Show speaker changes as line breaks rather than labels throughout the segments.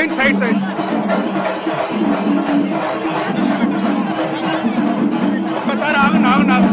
Side side side ఒక్కసారి ఆగు నాగు నాగు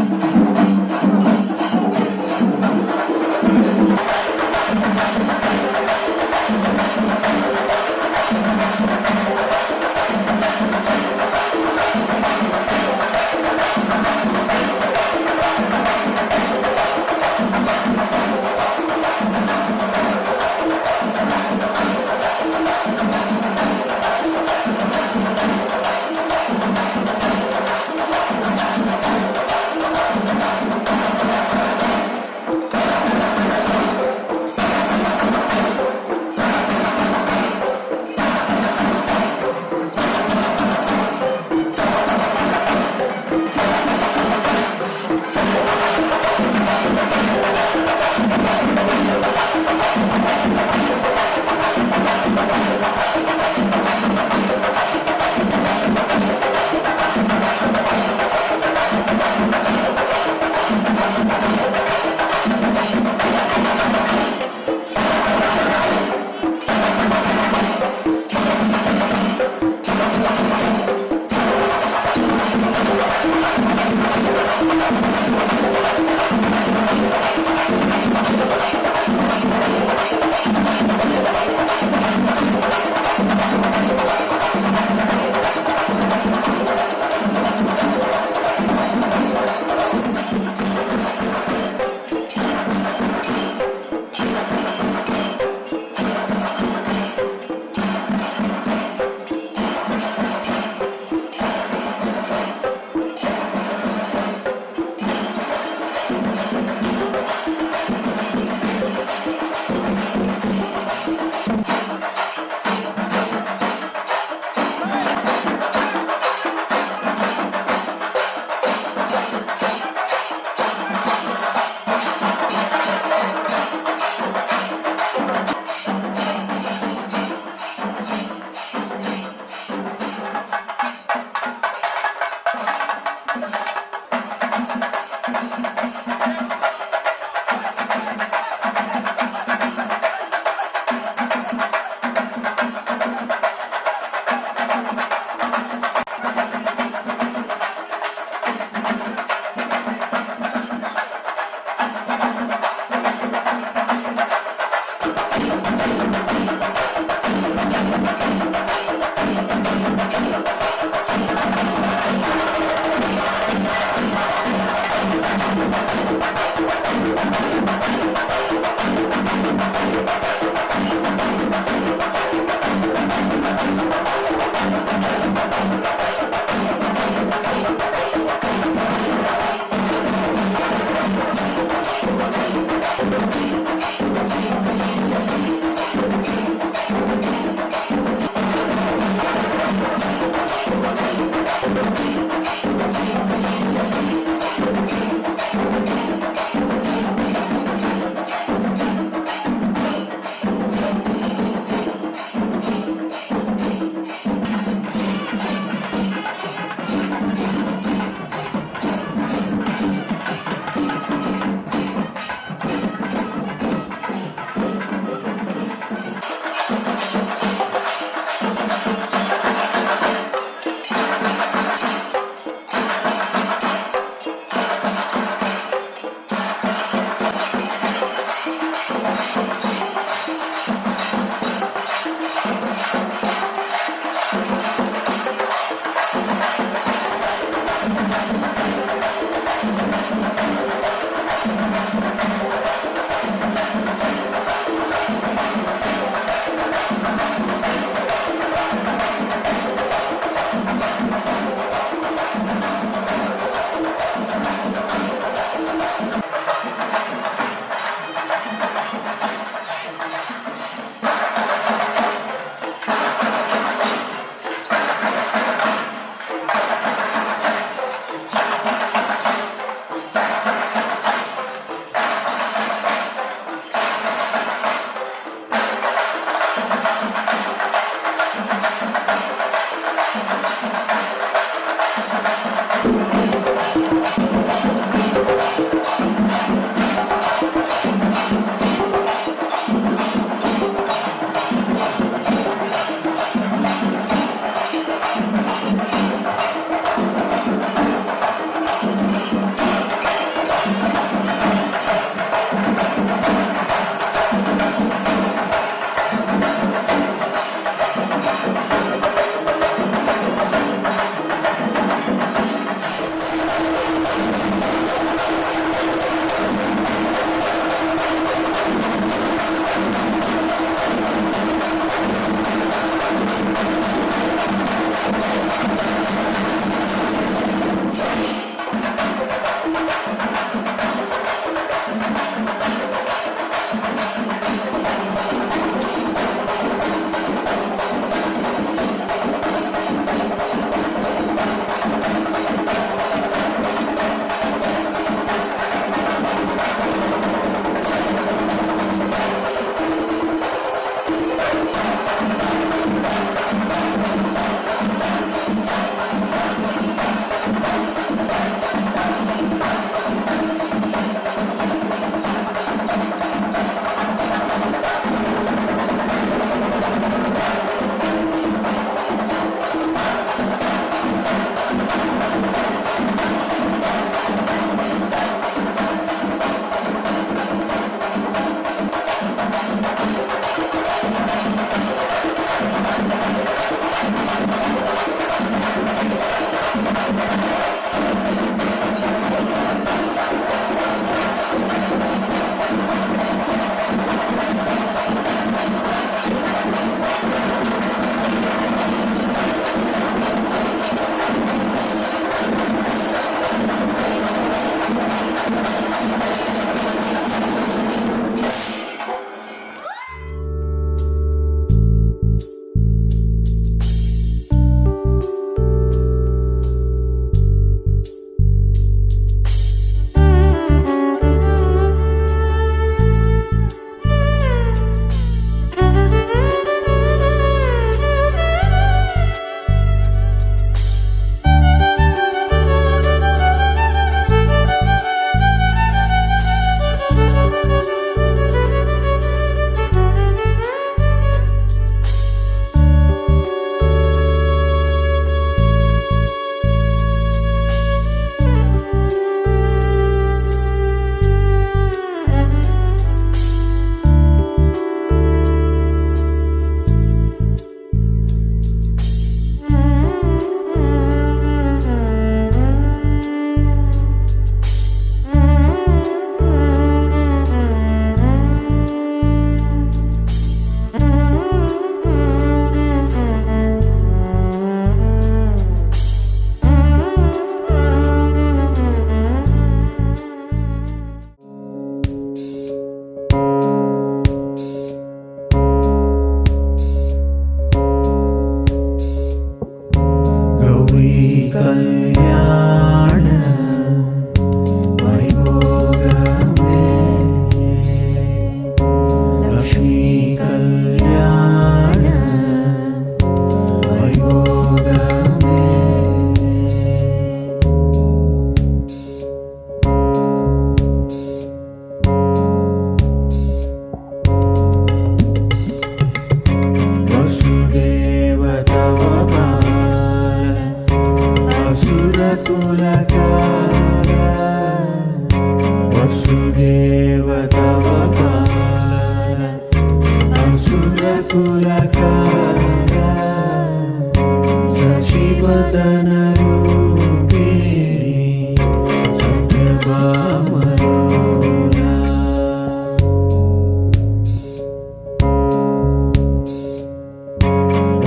कल्याण वैभोगमे लक्ष्मी कल्याण वैभोगमे वसुदेव तव वसुदेव तव पालन असुरकुलकाला शशिवदन रूपिणी सत्यभामलोला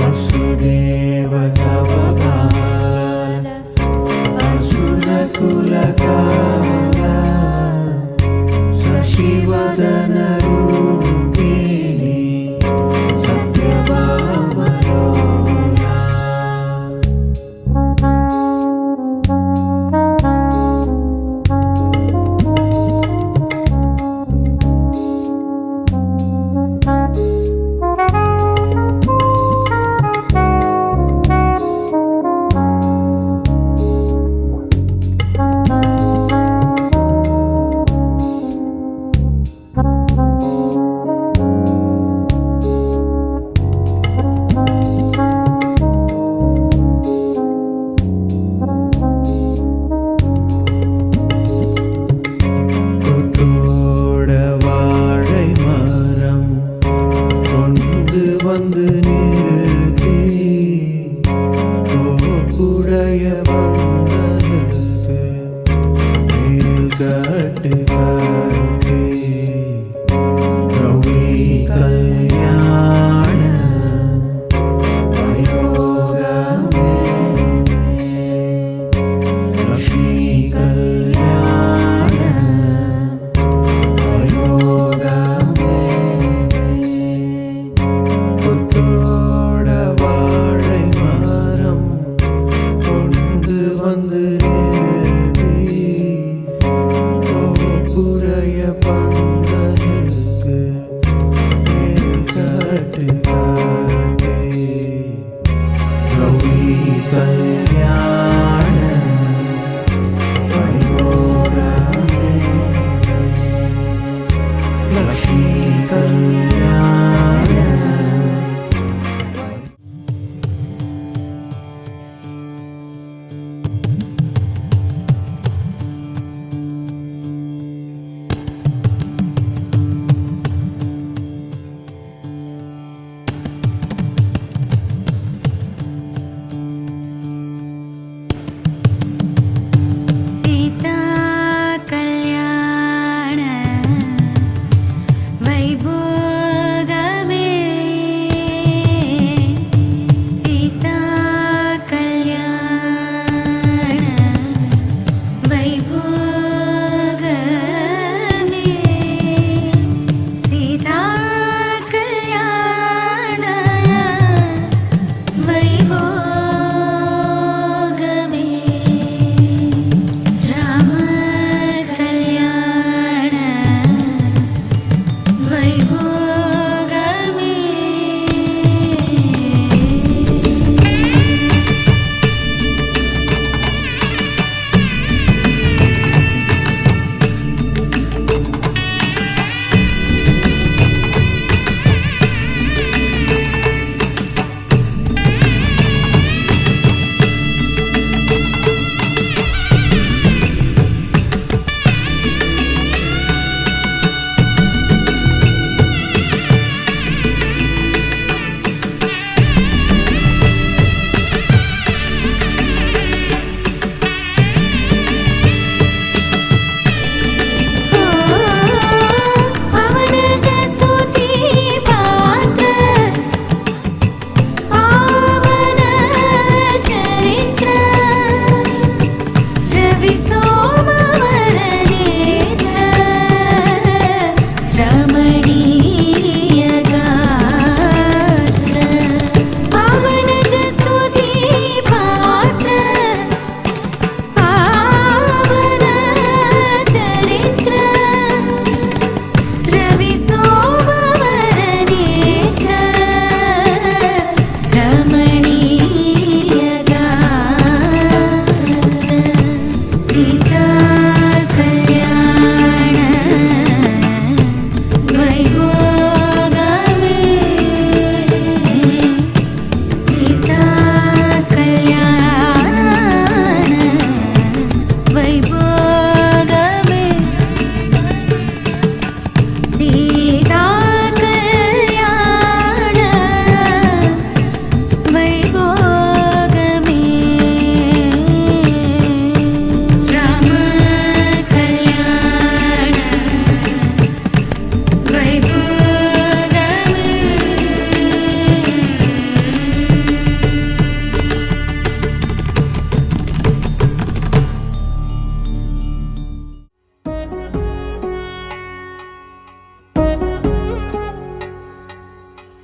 वसुदेव तव पालन असुरकुलकाला शशिवदन रूपिणी सत्यभामलोला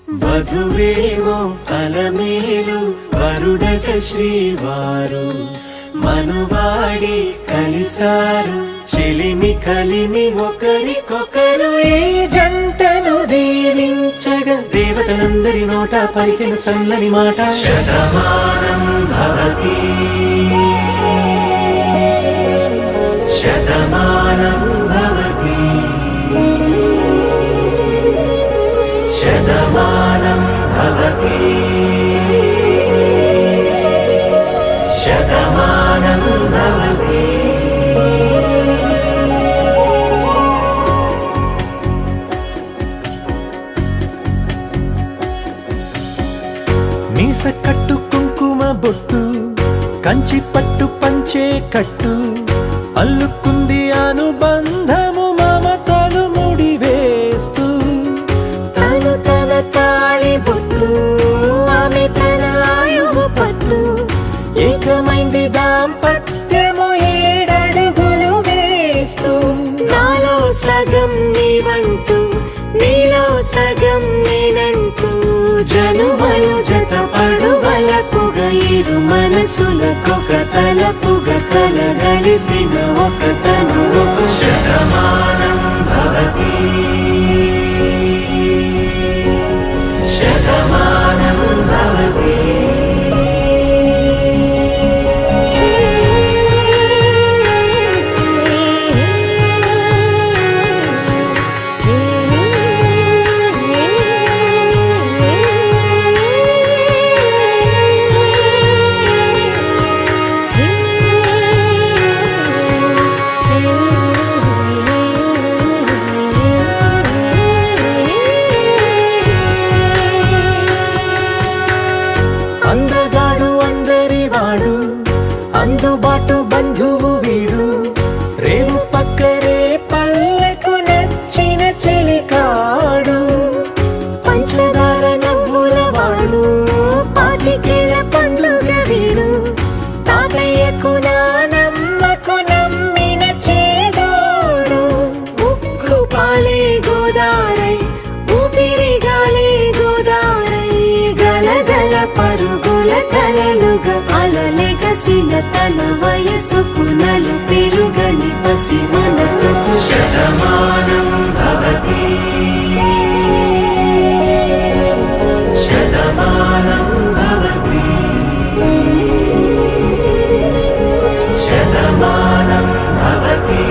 వధువేమో అలమేలు వరుడట శ్రీవారు మనువాడి కలిసారు చెలిమి కలిమి ఒకరికొకరు ఈ జంటను దీవించగా దేవతలందరి నోట పలికిన చల్లని మాట శతమానం భవతి శతమానం భవతి శతమానం భవతి శతమానం భవతి. మీస కట్టు కుంకుమ బొట్టు కంచి పట్టు పంచే కట్టు అల్లుకుంది అనుబంధము మమతలు ముడి వేస్తూ తను తన తాళి బొట్టు ఆమె తన ఆయువు పట్టు ఏకమైంది దాంపత్యము 7 అడుగులు వేస్తూ నాలో సగం నీవంటూ నీలో సగం నేనంటూ జనుమలు జత పడువలపుగ ఇరు మనసులకొక తలపుగ కలగలిసిన ఒక తను ఒక శతమానం భవతి శతమానం భవతి. అందగాడు అందరివాడు అందుబాటు బంధువు వీడు రేవు పక్కరే పల్లెకు నచ్చిన చెలికాడు పంచదార నవ్వుల వాడు పాతికేల పండ్లుగ వీడు తాతయ్యకు నానమ్మకు నమ్మిన చేదోడు ఉక్కు పాలే గోదారై ఊపిరిగాలే గోదారై గలగల పరుగుల కలలుగా అలలెగసిన తన వయసుకు నలు పెరుగని పసి మనసుకు శతమానం భవతి శతమానం భవతి శతమానం భవతి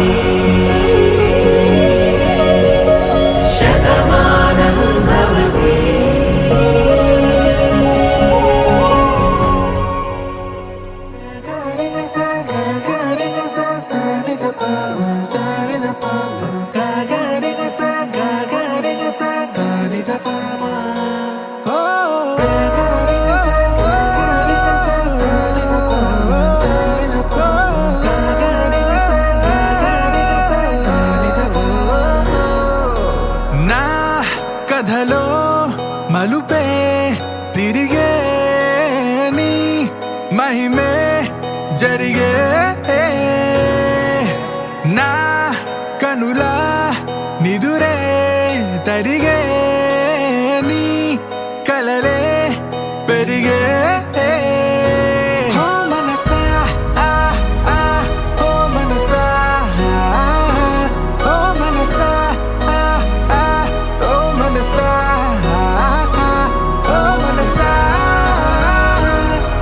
శతమానం భవతి.
నా కథలో మలుపే తిరిగే నీ మహిమే జరిగే నా కనులా నిదురే తరిగే నీ కలలే పెరిగే ఓ మనసా ఆ ఆ ఓ మనసా ఓ మనసా ఆ ఆ ఓ మనసా ఓ మనసా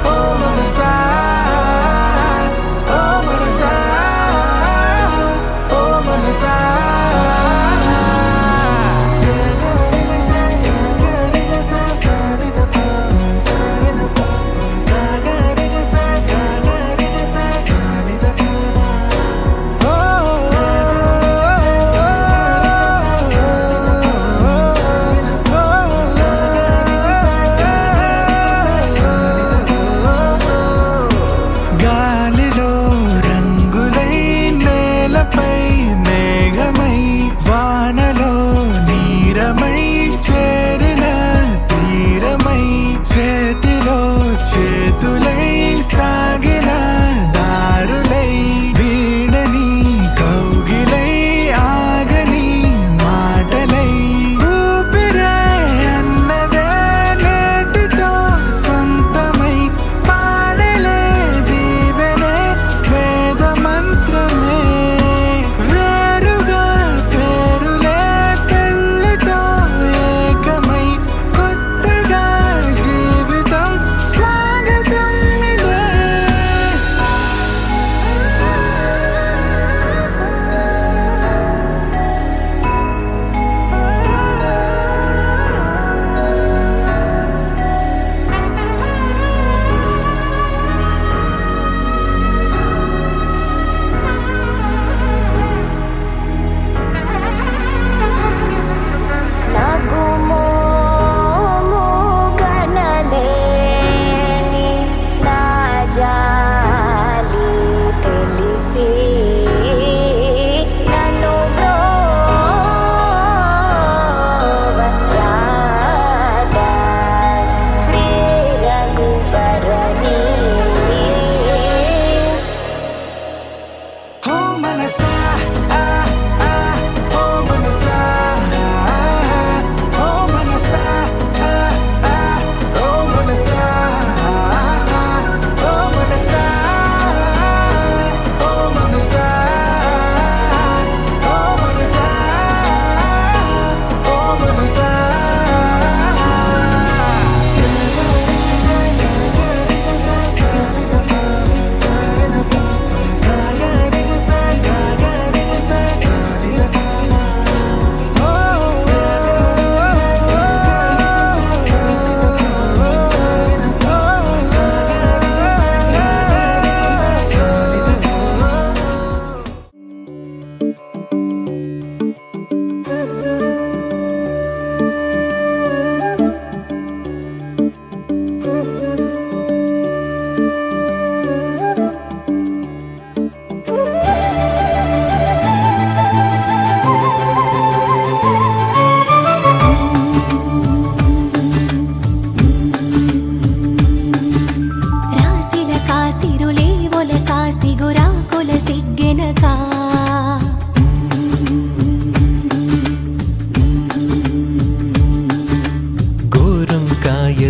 ఓ మనసా ఓ మనసా ఓ మనసా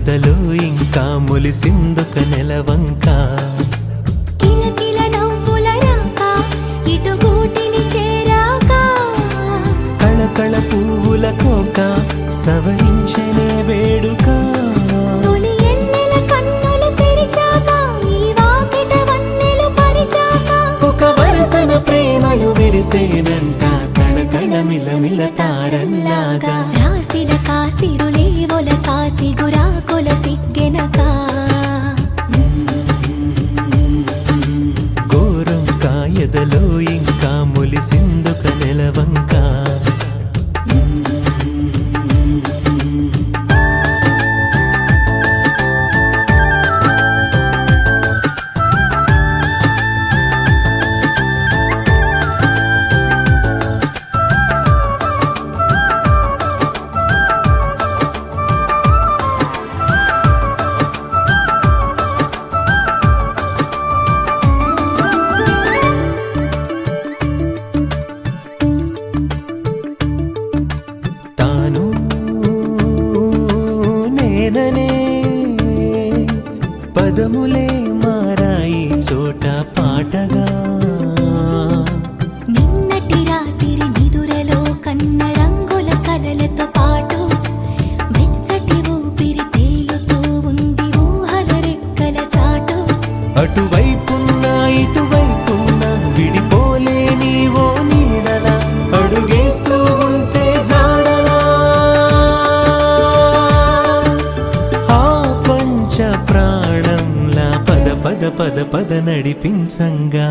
కాయదలో ఇంకా మొలిసిందొక నెలవంక.
కిలకిల నవ్వుల రాక ఇటు గూటిని చేరాక
కళకళ పువ్వుల కోక సవరించనే వేడుక.
తొలి ఎన్నెల కన్నులు తెరిచాక ఈ వాకిట వన్నెలు పరిచాక
ఒక వరసన ప్రేమలు విరిసేనంట కళకళ మిలమిల తారల్లాగా.
రాసిల కాసిరులే ఒల కాసి గురాకుల సిగ్గెనక
ఘోరం కాయదలో ఇంకా మొలిసిందొక నెలవంక. తాను నేననే పదములే మారాయి చోట పాటగా.
నిన్నటి రాత్రి నిదురలో కన్న రంగుల కలలతో పాటు వెచ్చటి ఊపిరి తేలుతూ ఉంది ఊహల రెక్కల చాటు.
అటువైపున్నా ఇటువైపున్నా విడిపోలేని ఓ నీడలా అడుగేస్తూ ఉంటే జాడలా. ఆ పంచ ప్రాణంలా పద పద పద పద నడిపించంగా.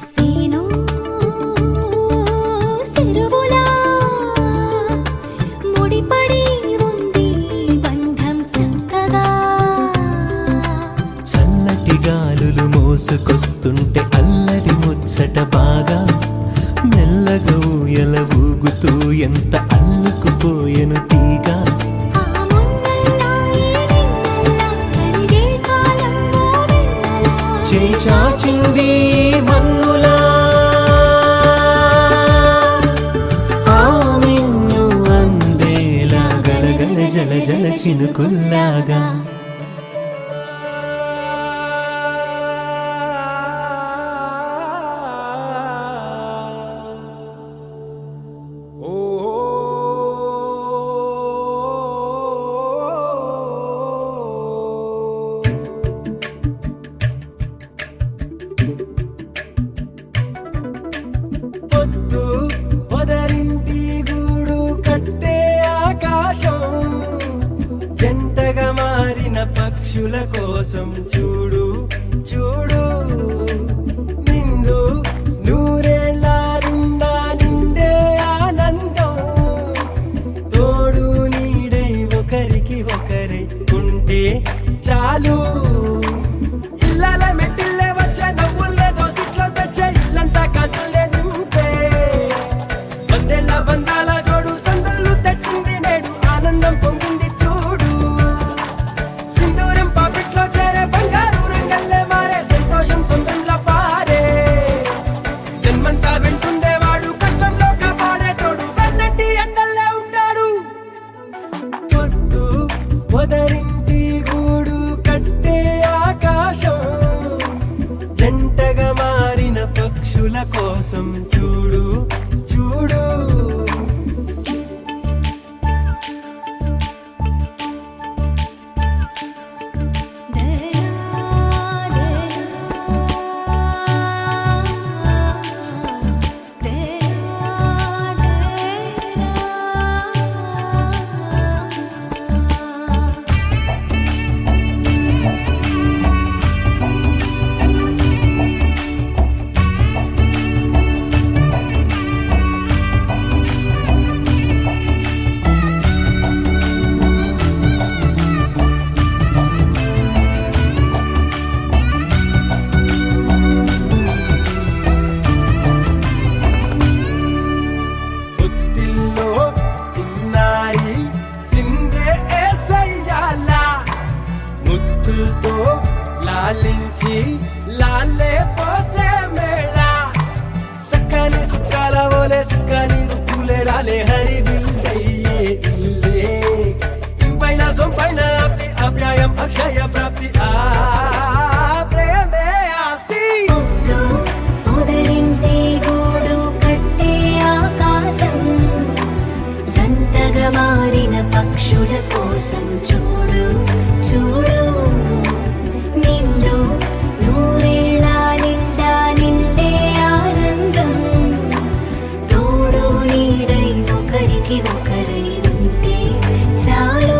సేను సెరువులా ముడిపడి ఉంది బంధం చక్కగా.
చల్లటి గాలులు మోసుకొస్తుంటే అల్లరి ముచ్చట బాగా. మెల్లగా ఊయల ఊగుతూ ఎంత అల్లుకుపోయెను తీగ.
ఆ మొన్నల్లా ఈ నిన్నల్లా కరిగే కాలం ఓ వెన్నెలా.
చేయి చాచింది మన్నులా ఆ మిన్ను అందేలా గలగల జల జల చినుకుల్లాగా.
పొద్దు పొదరింటి గూడు కట్టే ఆకాశం జంటగా మారిన పక్షుల కోసం చూడు చూడు. నిండు నూరేళ్ళ నిండా నిండే ఆనందం తోడు నీడై ఒకరికి ఒకరై ఉంటే చాలు. ఇళ్ళ మెట్టిల్లే వచ్చే నవ్వుల్లే దోసిట్లో తెచ్చే ఇల్లంతా కాచులే నింపే వందేళ్ళ బంధాల జోడు సందళ్ళు తెచ్చింది నేడు ఆనందం పొంగింది చూడు. సింధూరం పాపిట్లో చేరే బంగారు రంగల్లే మారే సంతోషం సందంలా పారే. జన్మంతా వింటుండేవాడు కష్టంలో కాపాడే తోడు వెన్నంటి అండల్లే ఉంటాడు. పొద్దు పొదరింటి గూడు కట్టే ఆకాశం జంటగా మారిన పక్షుల కోసం చూడు చూడు. సోలే సుఖాలి ఫూలే రాలే హరి బిల్లయ్యే ఇల్లే ఇంపైన సొంపైన ఆప్తి అప్యాయం అక్షయ ప్రాప్తి ఆ ప్రేమే ఆస్తి
పొద్దు పొదరింటే గూడు కట్టే ఆకాశం జంటగా మారిన పక్షుల కోసం చూడు చూడు నిండు నూరేళ్ళ నిండా నిండే ఆనందం తోడు నీడై ఒకరికి ఒకరై ఉంటే చాలు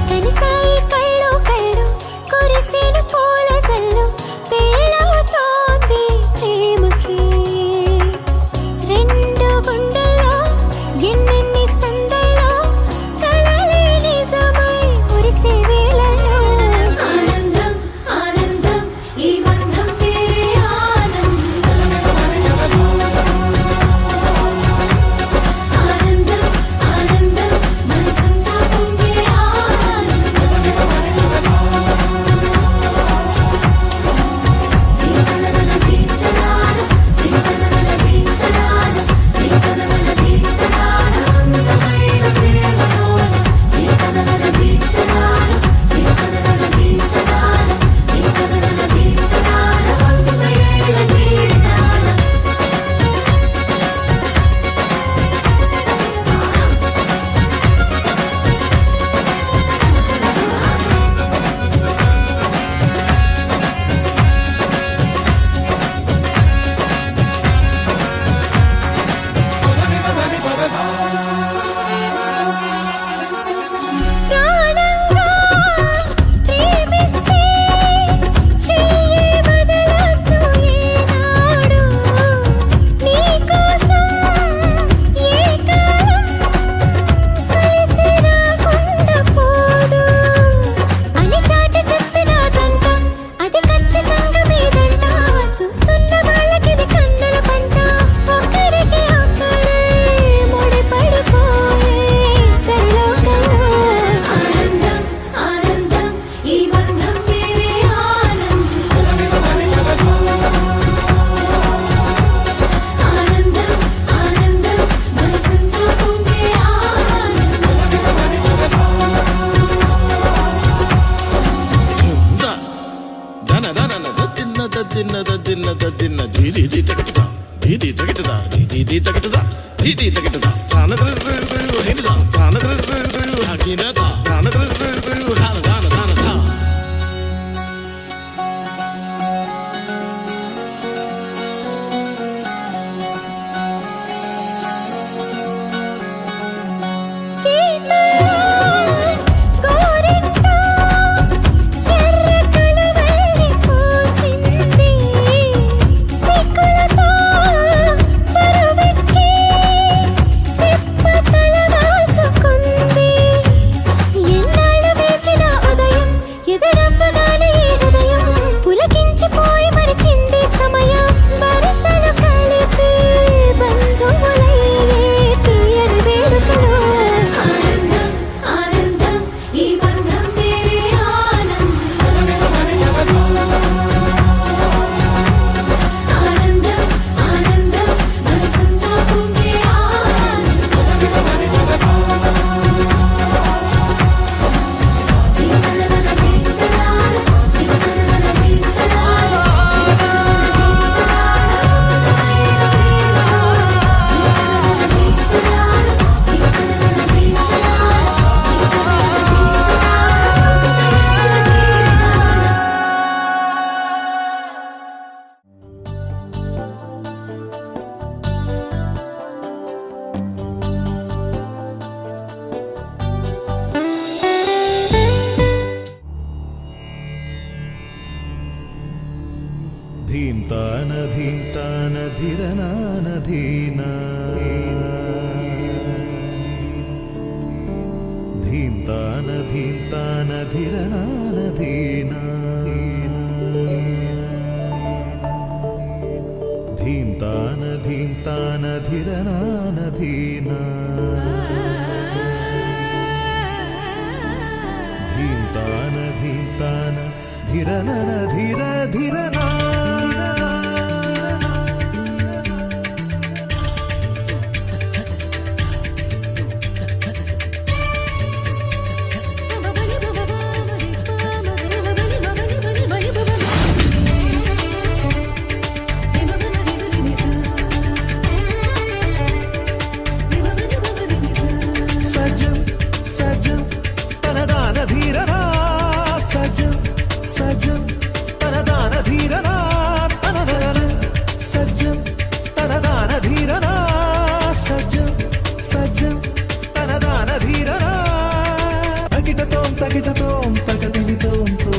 కనిసాయి కళ్ళు కళ్ళు కురిసిన పూల జల్లు పేలవుతోంది ప్రేమకి రెండు గుండెల్లో ఎన్నెన్ని సందల్లో కలలే నిజమై మురిసే వేళల్లో ఆనందం ఆనందం ఈ బంధం పేరే ఆనందం ఆనందం ఆనందం మనసంతా పొంగే ప్రాణంగా ప్రేమిస్తే చెయ్యి వదలొద్దు ఏనాడు నీకోసం ఏ కాలం కలిసి రాకుండా పోదు అని చాటి చెప్పిన జంట అది ఖచ్చితంగా మీదంట చూస్తున్న వాళ్ళకిది కన్నుల పంట ఒకరికి ఒకరే ముడిపడిపోయే తరలోకంలో ఆనందం ఆనందం ఈ బంధం పేరే ఆనందం ఆనందం ఆనందం మనసంతా పొంగే చేతుల్లో గోరింట ఎర్ర కలువల్లి పూసింది సిక్కులతో బరువెక్కి తిప్ప తల వాల్చుకుంది
ధిరనాన ధీనా ధీంతాన ధీంతాన ధిరనాన ధీనా ధీంతాన ధీంతాన ధిరనాన ధీనా ధీంతాన ధీంతాన ధిరనన ధిర ధిరనా సజం సజం తనదాన ధీరనా సజం సజం తనదాన ధీరనా తనదన సజం తనదాన ధీరనా సజం సజం తనదాన ధీరనా తగిటతోం తగిటతోం తగదిమితోం తో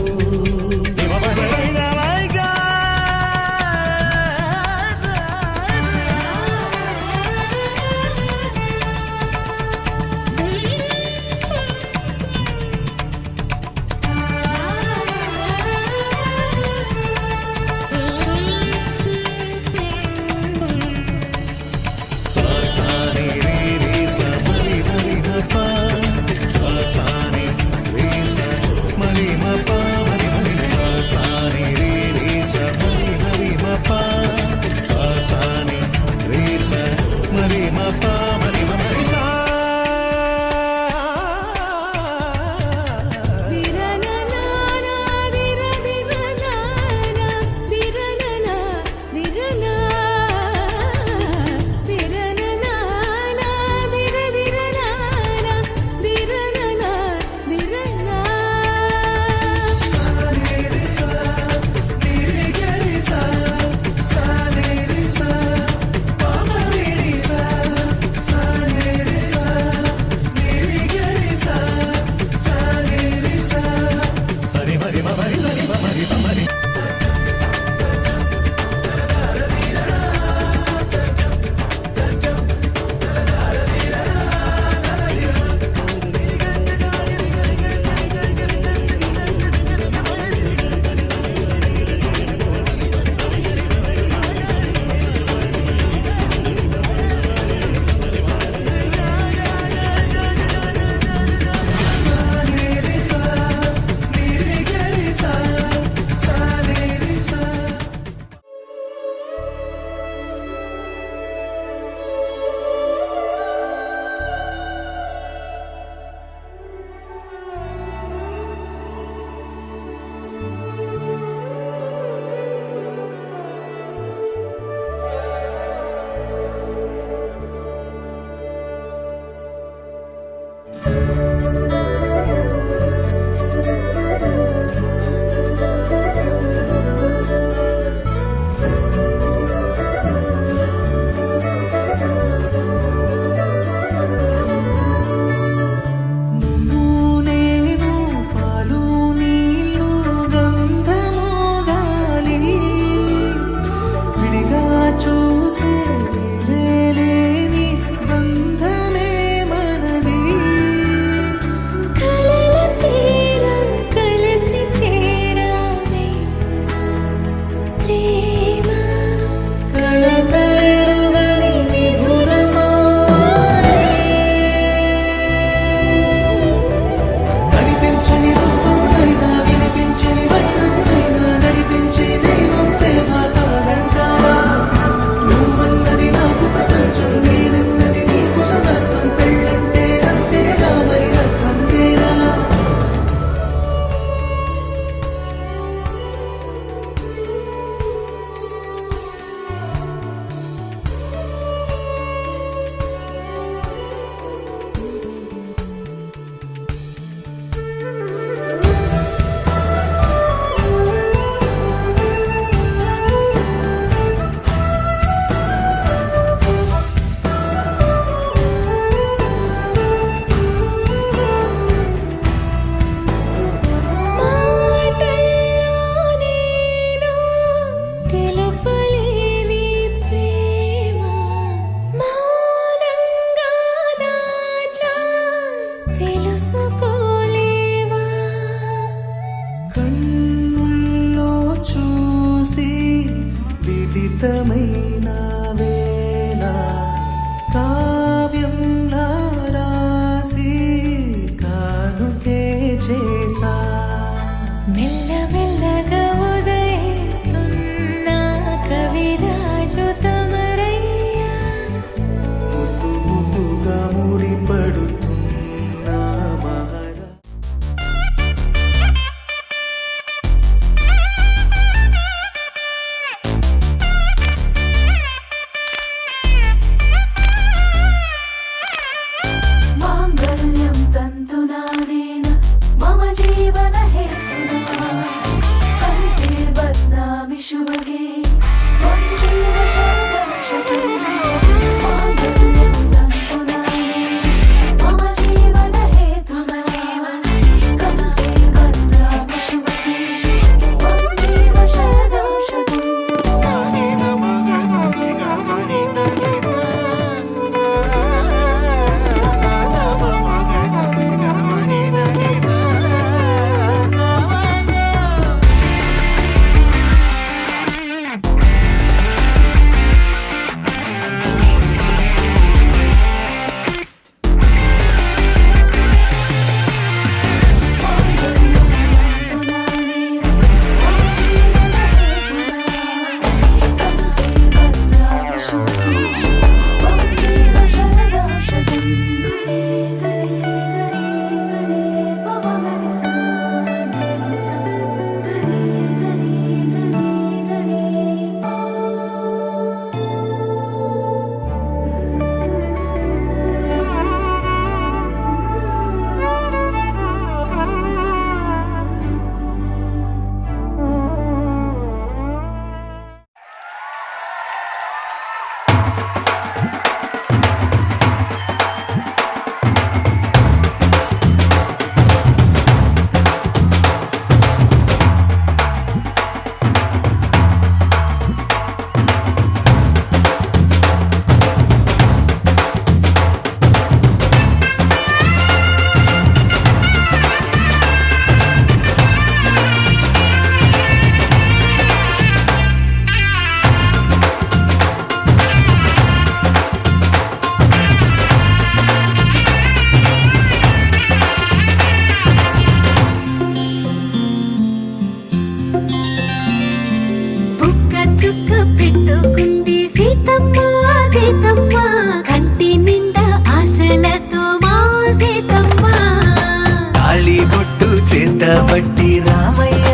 పట్టబట్టి రామయ్య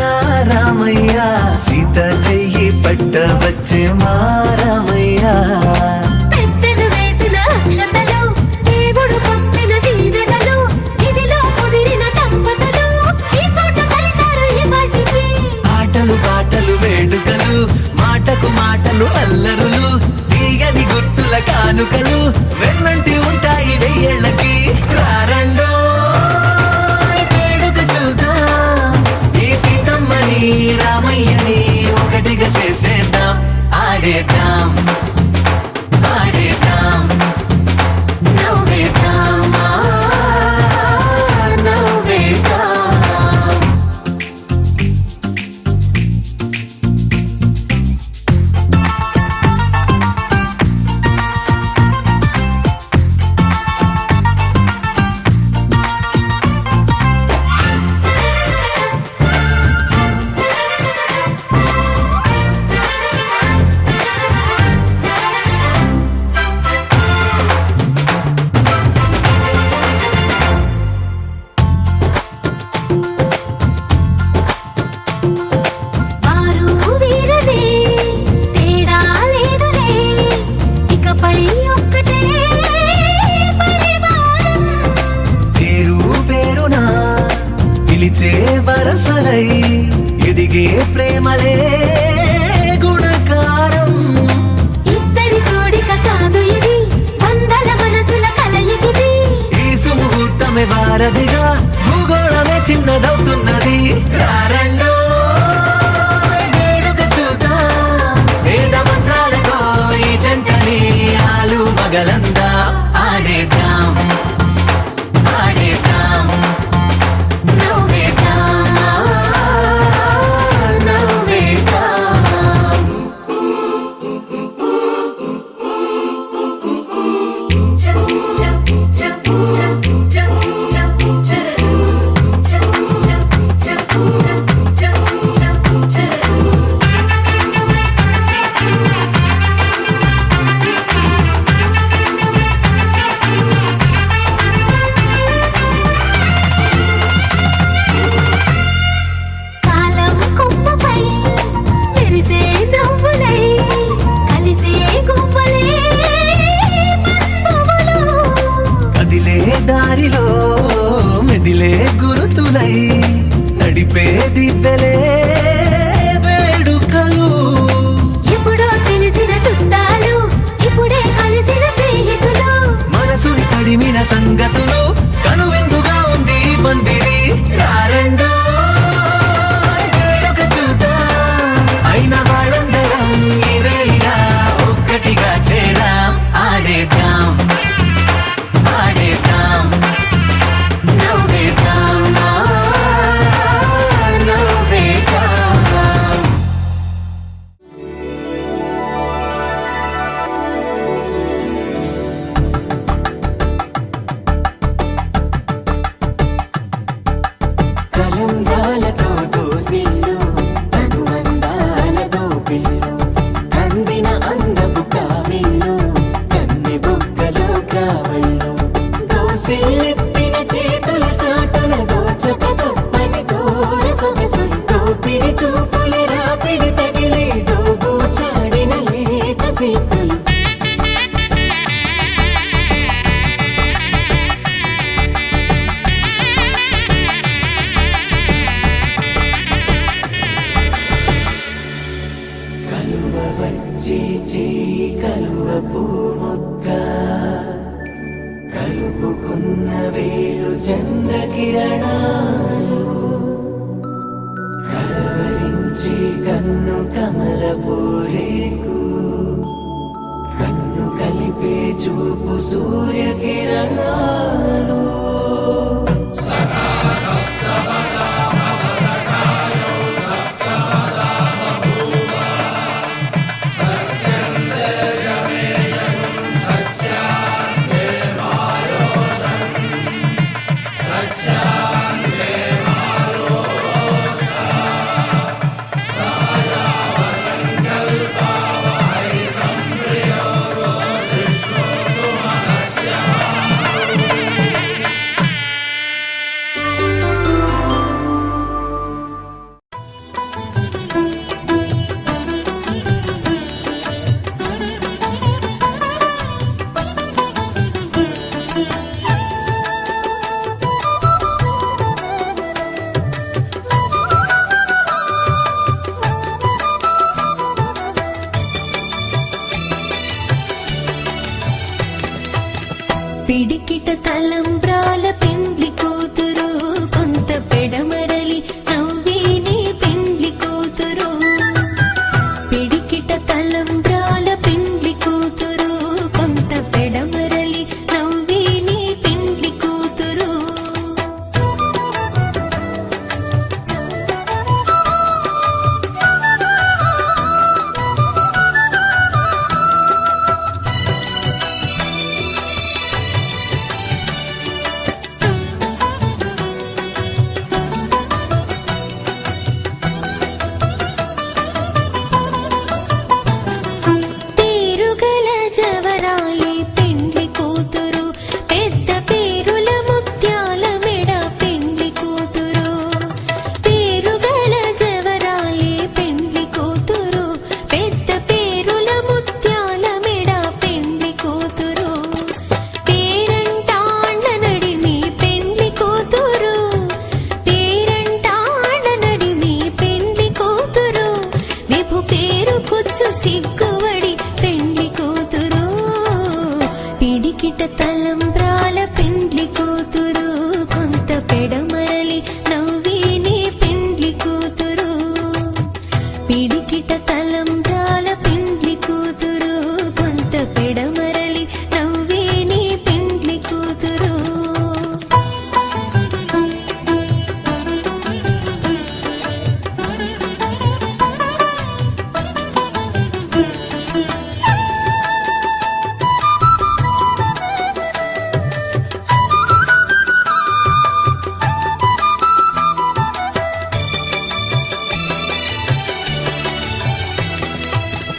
రామయ్య సీత చెయ్యి పట్టవచ్చే మా రామయ్య
పెద్దలు వేసిన అక్షతలు దేవుడు పంపిన దీవెనలు ఇవిలో కుదిరిన దంపతులు ఈ చోట కలిసారు ఈ వాటికి
ఆటలు పాటలు వేడుకలు మాటకు మాటలు అల్లరులు తీయని గుర్తుల కానుకలు వెన్నంటి ఉంటాయి వెయ్యేళ్ళకి రారండో వేడుక చూద్దాం ఈ సీతమ్మని రామయ్యని ఒకటిగా చేసేద్దాం ఆడేద్దాం ఆడేద్దాం
నవ్వేద్దాం నవ్వేద్దాం వారు వీరనే తేడా లేదులే ఇకపై ఒక్కటే పరివారం
పేరు పేరునా పిలిచే వరసలై ఎదిగే ప్రేమలే గుణకారం
ఇద్దరి కోడిక కాదు ఇది వందల మనసుల కలయికిది
ఈ సుముహూర్తమే వారధిగా భూగోళమే చిన్నదవుతున్నది రారండో వేడుక చూద్దాం వేద మంత్రాలతో ఈ జంటని ఆలు మగలందా ఆడేద్దాం ఆడేద్దాం
నవ్వేద్దాం నవ్వేద్దాం కాలం కొమ్మపై మెరిసే నవ్వులై కలిసే గువ్వలే బంధువులు
కదిలే దారిలో మెదిలే గురుతులై నడిపే దిబ్బెలే వేడుకలు
ఎప్పుడో తెలిసిన చుట్టాలు ఇప్పుడే కలిసిన స్నేహితులు
మనసుని తడిమిన సంగతులు కనువిందుగా ఉంది ఈ పందిరి రారండో వేడుక చూద్దాం అయిన వాళ్ళందరం ఈ వేళ ఒక్కటిగా చేరాం ఆడేద్దాం ఆడేద్దాం
నవ్వేద్దాం నవ్వేద్దాం
కలంబ్రాలతో దోసిల్లు అనుబంధాలతో పిల్లు కందిన అందపు కావిళ్ళు కన్నె బుగ్గలు క్రావళ్ళు దోసిల్లెత్తిన చేతుల చాటున దోచక తప్పని దూర సొగసులు దోపిడి చూపుల రాపిడి తగిలి దోబూచాడిన లేత సీపులు కలువ వచ్చే చేయి కలువ పూమొక్క కలుపుకున్న వేలు చంద్రకిరణాలు కలవరించి కన్ను కమల పూరేకు కన్ను కలిపే చూపు సూర్యకిరణాలు
పిడికిట తలంబ్రాల పెండ్లి కూతురు కొంత పెడమరలి నవ్వేని పెండ్లి కూతురు పిడికిట తలంబ్రాల పెండ్లి కూతురు కొంత పెడమరలి నవ్వేని పెండ్లి కూతురు పేరుగల జవరాయి పెండ్లి కూతురు పెద్ద పేరుల ముత్యాల మెడ పెండ్లి కూతురు పేరుగల జవరాయి పెండ్లి కూతురు పెద్ద పేరుల ముత్యాల మెడ పెండ్లి కూతురు పేరంటాండ నడిమి పెండ్లి కూతురు పేరంటాండ నడిమి పెండ్లి కూతురు విభు పేరు కుచ్చు సిగ్గువడి పెండ్లి కూతురు పిడికిట తలంబ్రాల పెండ్లి కూతురు కొంత పెడమరలి నవ్వేని పెండ్లి కూతురు పిడికిట తలంబ్రాల పెండ్లి కూతురు కొంత పెడమరలి నవ్వేని పెండ్లి కూతురు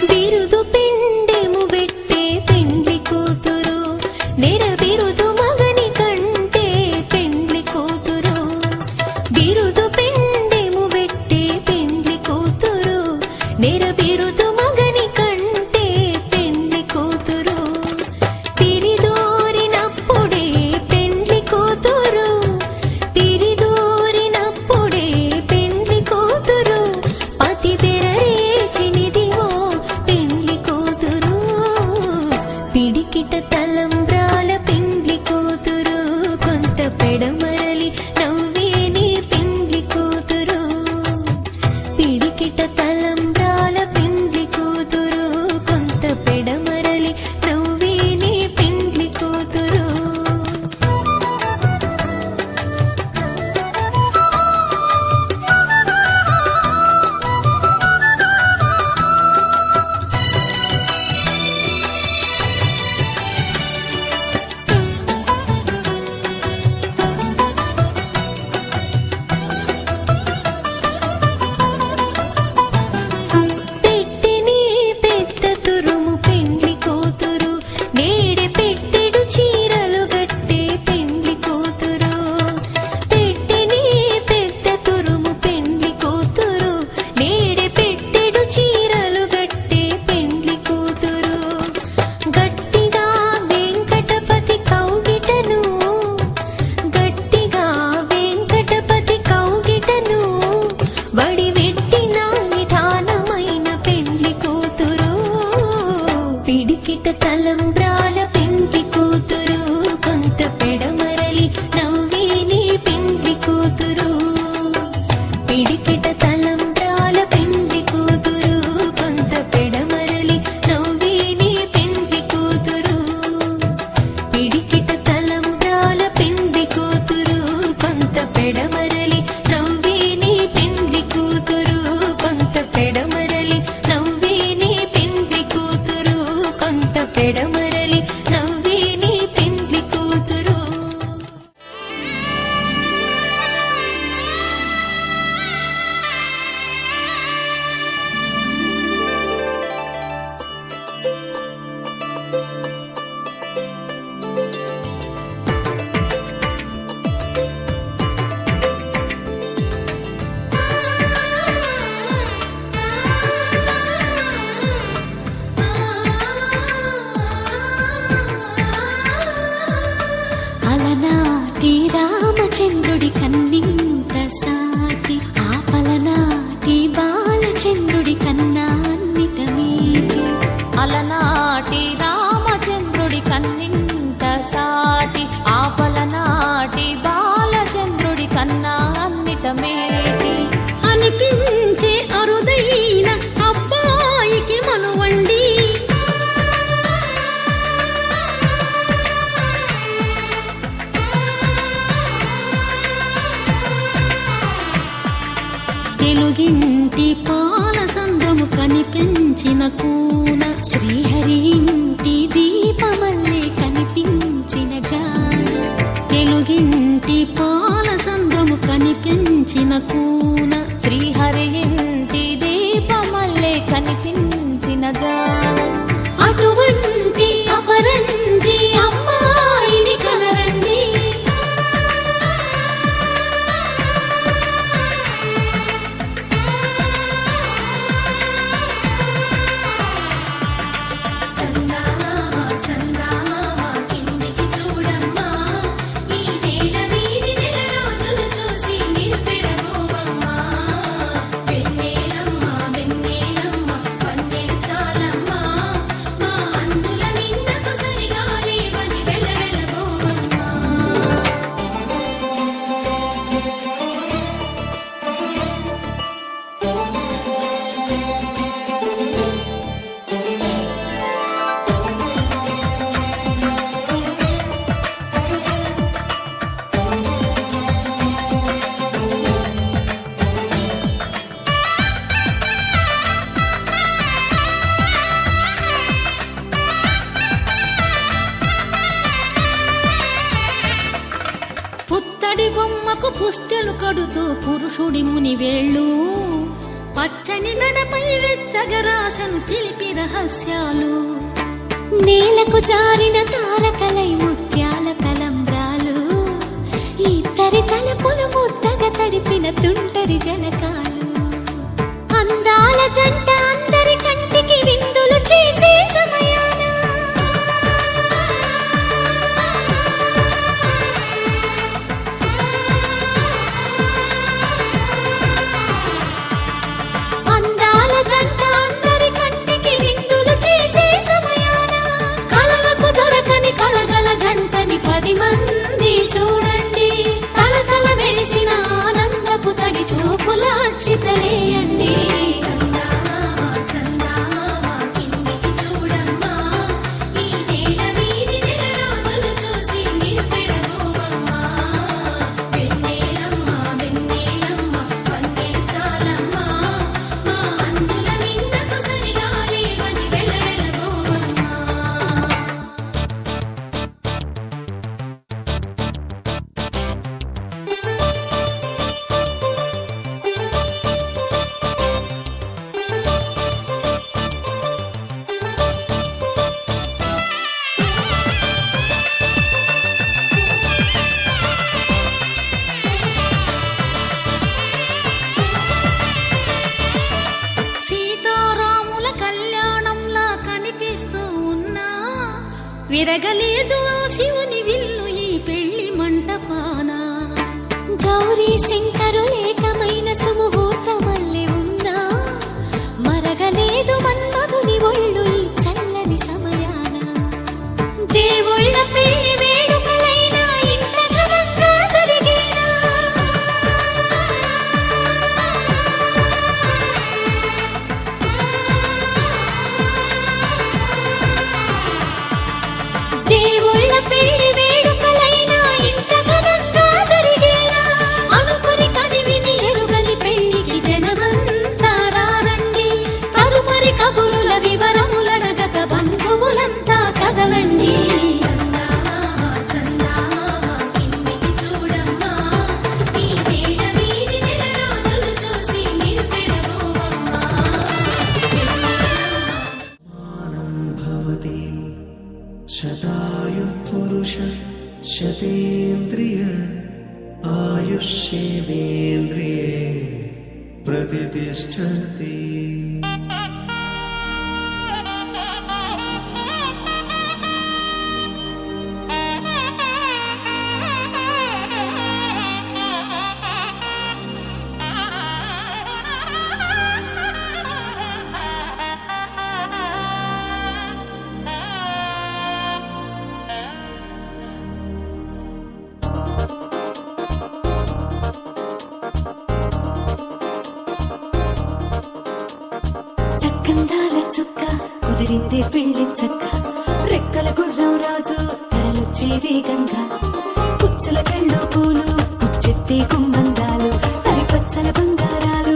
బిరుదు పిండెము పెట్టే పెండ్లి కూతురు నెర బిరుదు మగని కంటే పెండ్లి కూతురు బిరుదు పిండెము పెట్టే పెండ్లి కూతురు నెర బిరుదు మగని కంటే పెండ్లి కూతురు తిరిదోరినప్పుడే పెండ్లి కూతురు తిరిదోరినప్పుడే పెండ్లి కూతురు పతి బెరరేచినిదివో పెండ్లి కూతురు పిడికిట తలంబ్రాల పెండ్లి కూతురు కొంత పెడమరలి నవ్వేని పెండ్లి కూతురు పిడికిట తలంబ్రాల పెండ్లి కూతురు కొంత పెడమరలి నవ్వేని పెండ్లి కూతురు పెట్టెని పెద్ద తురుము పెండ్లి కూతురు నేడే పెట్టెడు చీరలు గట్టే పెండ్లి కూతురు పెట్టెని పెద్ద తురుము పెండ్లి కూతురు నేడే పెట్టెడు చీరలు గట్టే పెండ్లి కూతురు గట్టిగా వెంకటపతి కౌగిటను గట్టిగా వెంకటపతి కౌగిటను వడివెట్టిన నిధానమైన పెండ్లి కూతురు పిడికిట తలంబ్రాల పెండ్లి కూతురు కొంత పెడమరలి నవ్వేని పెండ్లి కూతురు పిడికిట తలంబ్రాల పెండ్లి కూతురు కొంత పెడమరలి నవ్వేని పెండ్లి కూతురు పిడికిట తలంబ్రాల పెండ్లి కూతురు కొంత పెడమరలి నవ్వేని పెండ్లి కూతురు కొంత పెడమరలి నవ్వేని పెండ్లి కూతురు కొంత పెడమరలి నవ్వేని పెండ్లి కూతురు అలనాటి రామచంద్రుడి కన్నింత సాటి ఆపలనాటి బాలచంద్రుడి కన్నా అన్నిట మీటి
అలనాటి రామచంద్రుడి కన్నింత సాటి తెలుగింటి పాల సంద్రము కనిపించిన కూన
శ్రీహరి ఇంటి దీపమల్లే కనిపించిన జాన
తెలుగింటి పాల సంద్రము కనిపించిన కూన
శ్రీహరి ఇంటి దీపమల్లే కనిపించిన జాన
అటువంటి అపరంజి అమ్మాయిని కనరండి పుత్తడి బొమ్మకు పుస్తెలు కడుతూ పురుషుడి ముని వేళ్ళు పచ్చని నడపై వెచ్చగరాసను చిలిపి రహస్యాలు
నేలకు జారిన తారకలై ముత్యాల తలంబ్రాలు ఇద్దరి తలపులు ముద్దగా తడిపిన తుంటరి జలకాలు అందాల జంట అందరి కంటికి విందులు చేసే సమయాన అందాల జంట అందరి కంటికి విందులు చేసే సమయాన కలలకు దొరకని కలగల జంటని 10 మంది చూడండి తలతల మెరిసిన ఆనందపు తడి చూపుల అక్షితలేయండి సీతారాముల కళ్యాణంలా కనిపిస్తూ ఉన్నా విరగలేదు ఆ శివుని విల్లు ఈ పెళ్లి మంటపాన గౌరీ శంకరులేకమైన సుముహూర్తమల్లె ఉన్నా మరగలేదు మన్మధుని ఒళ్ళు ఈ చల్లని సమయాన దేవుళ్ళ పెళ్లి వేడుకలైనా ఇంత ఘనంగా జరిగేనా దేవుళ్ళ పెళ్లి వేడుకలైనా ఇంత ఘనంగా జరిగేనా అనుకుని కదివిని ఎరుగని పెళ్లికి జనమంతా రారండి తదుపరి కబురుల వివరములడగక బంధువులంతా కదలండి
भवति शतायुः पुरुष शतेन्द्रिय आयुष्येवेन्द्रिये प्रतिष्ठति
చక్కందాల చుక్క కుదిరింది పెళ్లి చక్క రెక్కల గుర్రం రాజు తరలొచ్చే వేగంగా కుచ్చుల కళ్ళు పూలు కుచ్చెత్తి గుమ్మందాలు అవి పచ్చల బంగారాలు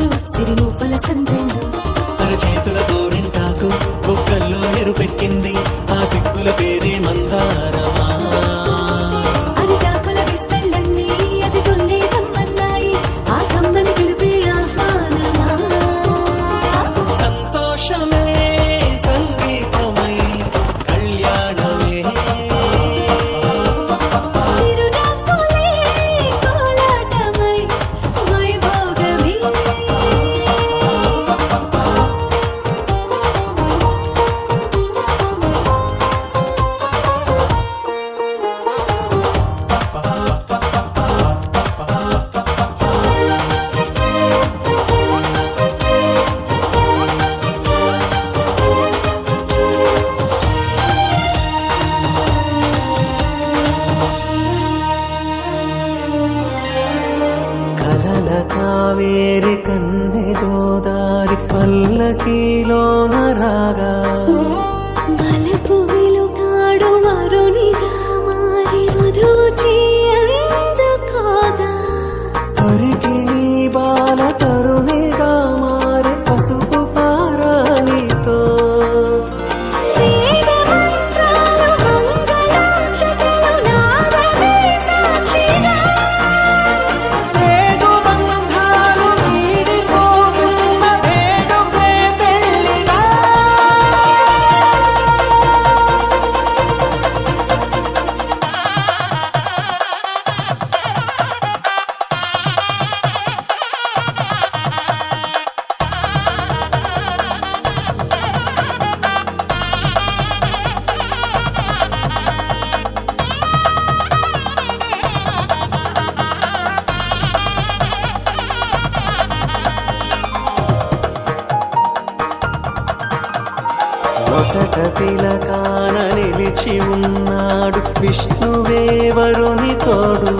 వరతిలకాన నిలిచి ఉన్నాడు విష్ణువే వరుని తోడు.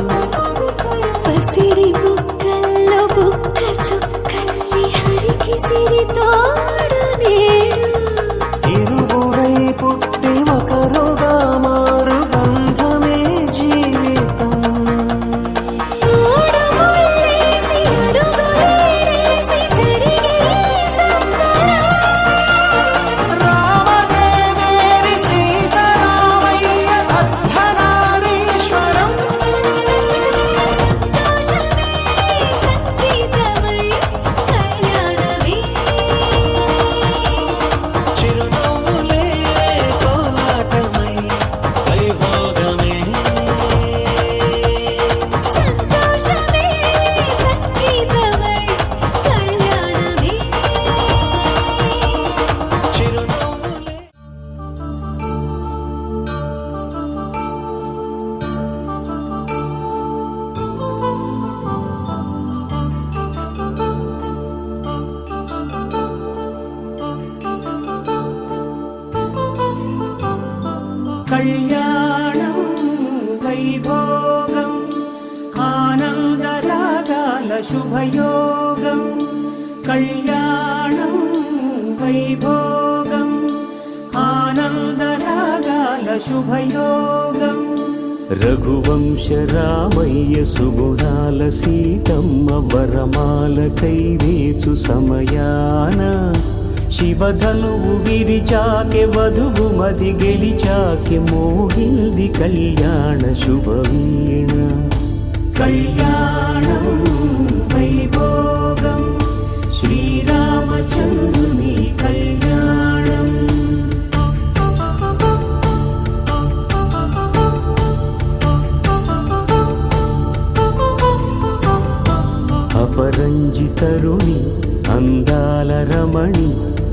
పసిడి బుక్కల్లో బుక్క చుక్కల్లి హరికి సిరి తోడు నేడు.
ఇరువురై పుట్టి ఒకరుగా మారు బంధమే జీవితం.
మూడు ముళ్ళేసి అడుగులేసి జరిగే సంబరం.
రామదేవేరి సీతారామయ్య అర్ధనారీశ్వరం.
సంతోషమే సంగీతమై కళ్యాణమే.
చిరునవ్వులే కోలాటమై వైభోగమే.
సంతోషమే సంగీతమై కళ్యాణమే.
చిరునవ్వులే
కళ్యాణం వైభోగం ఆనందరాగాల శుభయోగం. కళ్యాణం వైభోగం ఆనందరాగాల శుభయోగం.
రఘువంశ రామయ్య సుగుణాల సీతమ్మ వరమాల కైవేచు సమయాన శివధనువు విరిచాకె వధువు మది గెలిచాకె మోగింది కళ్యాణ శుభవీణ.
కళ్యాణం వైభోగం శ్రీరామచంద్రుని కళ్యాణం.
అపరంజి తరుణి అందాల రమణి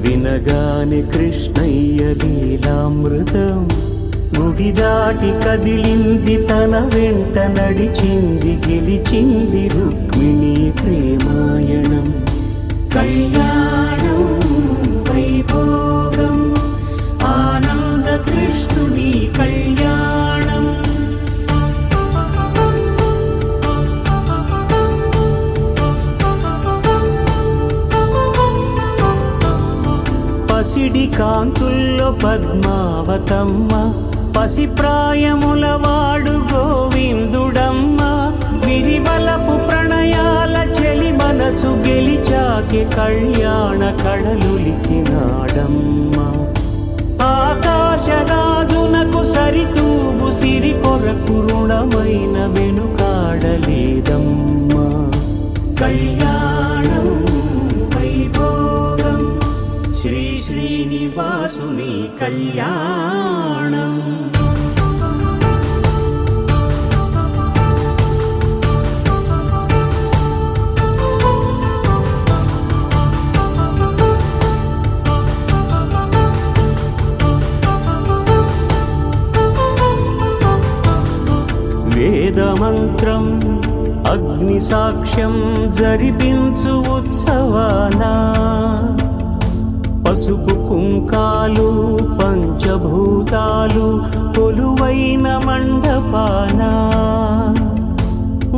వినగానే కృష్ణయ్య లీలామృతం. గుడి దాటి కదిలింది తన వెంట నడిచింది గెలిచింది రుక్మిణి ప్రేమాయణం.
కళ్యాణం వైభోగం ఆనంద కృష్ణుని కళ్యాణం.
పసిడి కాంతుల్లో పద్మావతమ్మ పసిప్రాయముల వాడు గోవిందుడమ్మ. విరివలపు ప్రణయాల చెలి మనసు గెలిచాకే కళ్యాణ కళలులికినాడమ్మ. ఆకాశరాజునకు సరితూబు సిరి కొరకు రుణమైన వెనుకాడలేదమ్మా.
కళ్యాణం వైభోగం శ్రీ శ్రీనివాసుని కళ్యాణం.
వేదమంత్రం అగ్ని సాక్ష్యం జరిపించు ఉత్సవానా పసుపు కుంకాలు పంచభూతాలు కొలువైన మండపాన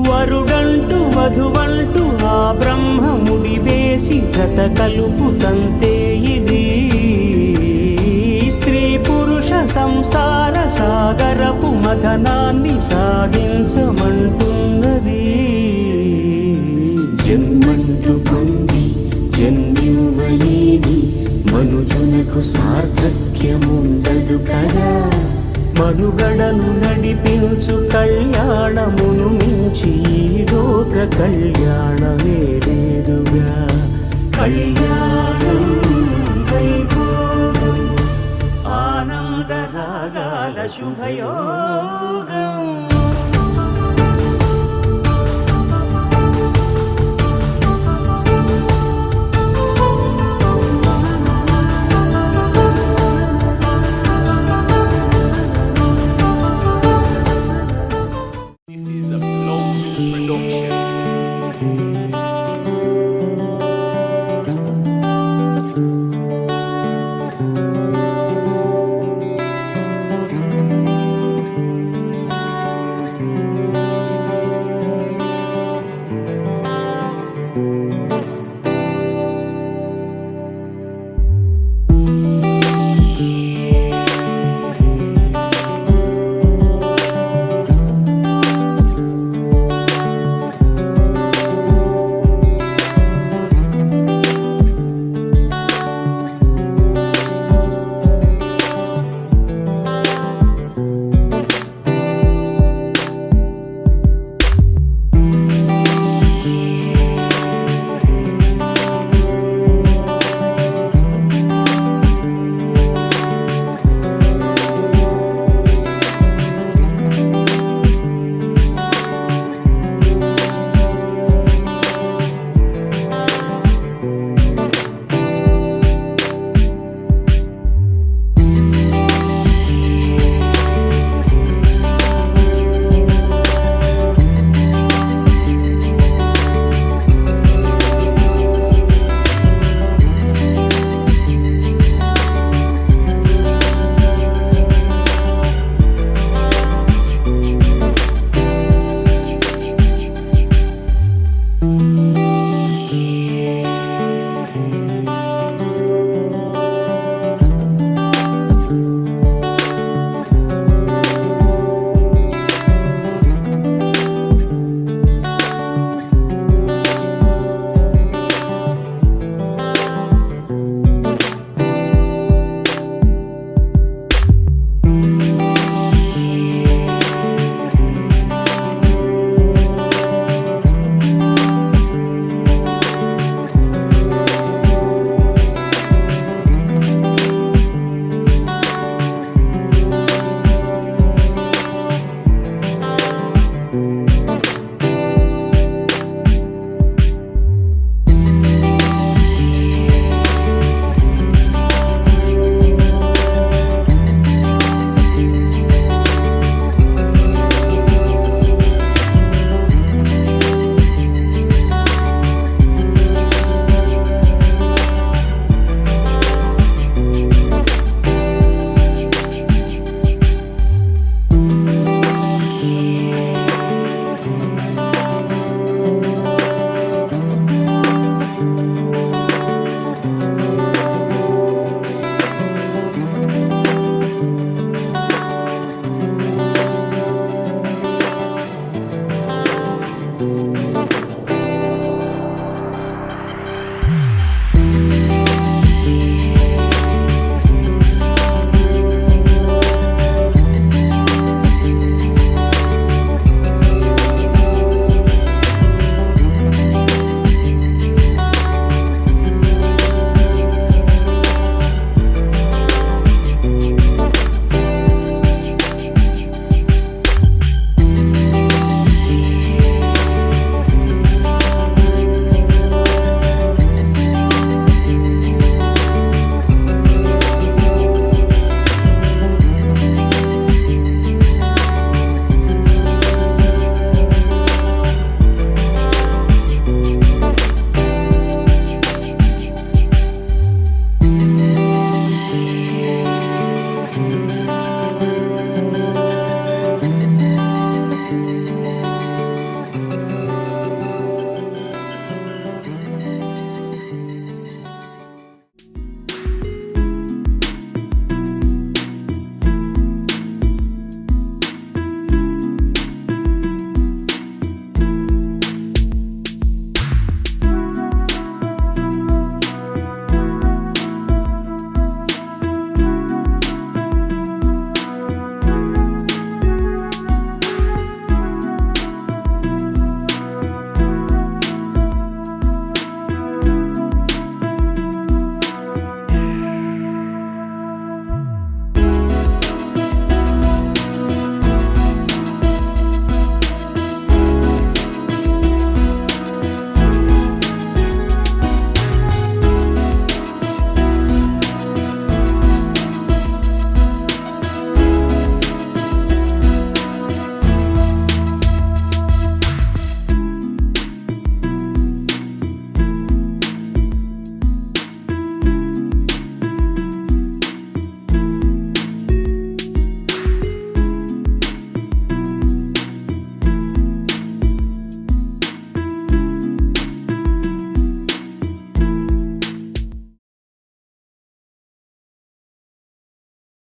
వరుడంటూ వధువంటూ ఆ బ్రహ్మముడి వేసి గత కలుపు తంతే ఇది స్త్రీ పురుష సంసార సాగరపు మథనాన్ని సాగించమంటున్నది. జన్మంటూ పొంది జన్మివ్వలేని మనుజునకు సార్థక్యముండదు కదా. మనుగడను నడిపించు కళ్యాణమును మించి ఈ లోక కళ్యాణమే లేదుగా. కళ్యాణం Vaibhogam ఆనందరాగాల శుభయోగం.
This is a Flow Tunes production.